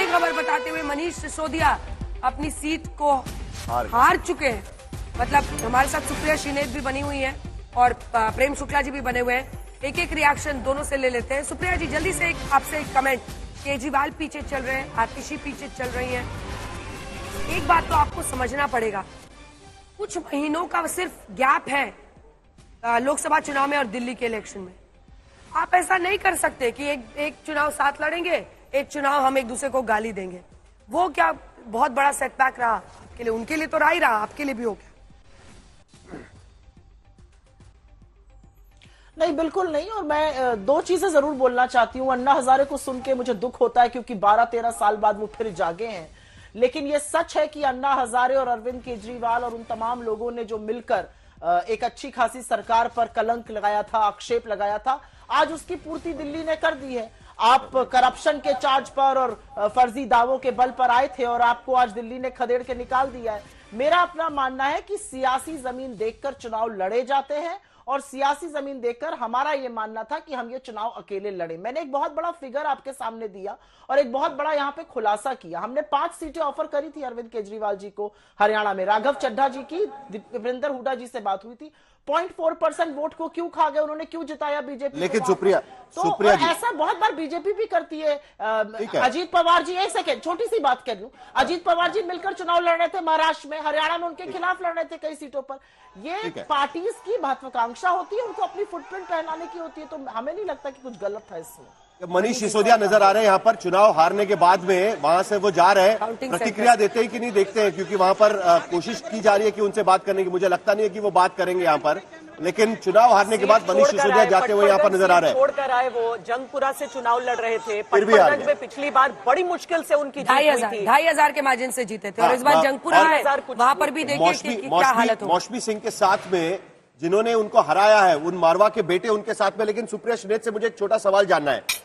बड़ी खबर बताते हुए मनीष सिसोदिया अपनी सीट को हार चुके हैं। मतलब हमारे साथ सुप्रिया श्रीनेत भी बनी हुई है और प्रेम शुक्ला जी भी बने हुए हैं। एक एक रिएक्शन दोनों से ले लेते हैं। सुप्रिया जी जल्दी से आपसे एक कमेंट। केजरीवाल पीछे चल रहे हैं, आतिशी पीछे चल रही हैं। एक बात तो आपको समझना पड़ेगा, कुछ महीनों का सिर्फ गैप है लोकसभा चुनाव में और दिल्ली के इलेक्शन में। आप ऐसा नहीं कर सकते कि एक चुनाव साथ लड़ेंगे, एक चुनाव हम एक दूसरे को गाली देंगे। वो क्या बहुत बड़ा सेटबैक रहा आपके लिए? उनके लिए तो रहा ही रहा, आपके लिए भी हो गया। नहीं, बिल्कुल नहीं। और मैं दो चीजें जरूर बोलना चाहती हूँ। अन्ना हजारे को सुन के मुझे दुख होता है क्योंकि 12-13 साल बाद वो फिर जागे हैं। लेकिन ये सच है कि अन्ना हजारे और अरविंद केजरीवाल और उन तमाम लोगों ने जो मिलकर एक अच्छी खासी सरकार पर कलंक लगाया था, आक्षेप लगाया था, आज उसकी पूर्ति दिल्ली ने कर दी है। आप करप्शन के चार्ज पर और फर्जी दावों के बल पर आए थे और आपको आज दिल्ली ने खदेड़ के निकाल दिया है। मेरा अपना मानना है कि सियासी जमीन देखकर चुनाव लड़े जाते हैं और सियासी जमीन देखकर हमारा यह मानना था कि हम ये चुनाव अकेले लड़े। मैंने एक बहुत बड़ा फिगर आपके सामने दिया और एक बहुत बड़ा यहां पे खुलासा किया। हमने 5 सीटें ऑफर करी थी अरविंद केजरीवाल जी को हरियाणा में। राघव चड्ढा जी की, दीपेंद्र हुड्डा जी से बात हुई थी। 0.4% वोट को क्यों खा गए, उन्होंने क्यों जिताया बीजेपी? लेकिन सुप्रिया जी ऐसा बहुत बार बीजेपी भी करती है। अजीत पवार जी, एक सेकेंड, छोटी सी बात कर लूं। अजीत पवार जी मिलकर चुनाव लड़ रहे थे महाराष्ट्र में, हरियाणा में उनके खिलाफ लड़ रहे थे कई सीटों पर। ये पार्टीज की महत्वाकांक्षा होती है, उनको अपनी फुटप्रिंट पहनाने की होती है। तो हमें नहीं लगता कि कुछ गलत था इसमें। मनीष सिसोदिया नजर आ रहे हैं यहाँ पर चुनाव हारने के बाद में, वहां से वो जा रहे हैं, प्रतिक्रिया देते हैं कि नहीं देखते हैं, क्योंकि वहां पर कोशिश की जा रही है कि उनसे बात करने की। मुझे लगता नहीं है कि वो बात करेंगे यहाँ पर, लेकिन चुनाव हारने के बाद मनीष सिसोदिया जाते हुए यहाँ पर नजर आ रहे हैं। छोड़कर आए, वो जंगपुरा से चुनाव लड़ रहे थे। पटनागंज में पिछली बार बड़ी मुश्किल से उनकी जीत हुई थी, 2,500 के मार्जिन से जीते थे और इस बार जंगपुरा है, वहां पर भी देखिए क्या हालत हो। मौसमी सिंह के साथ में जिन्होंने उनको हराया है, उन मारवा के बेटे उनके साथ में। लेकिन सुप्रिया श्रीनेत से मुझे एक छोटा सवाल जानना है।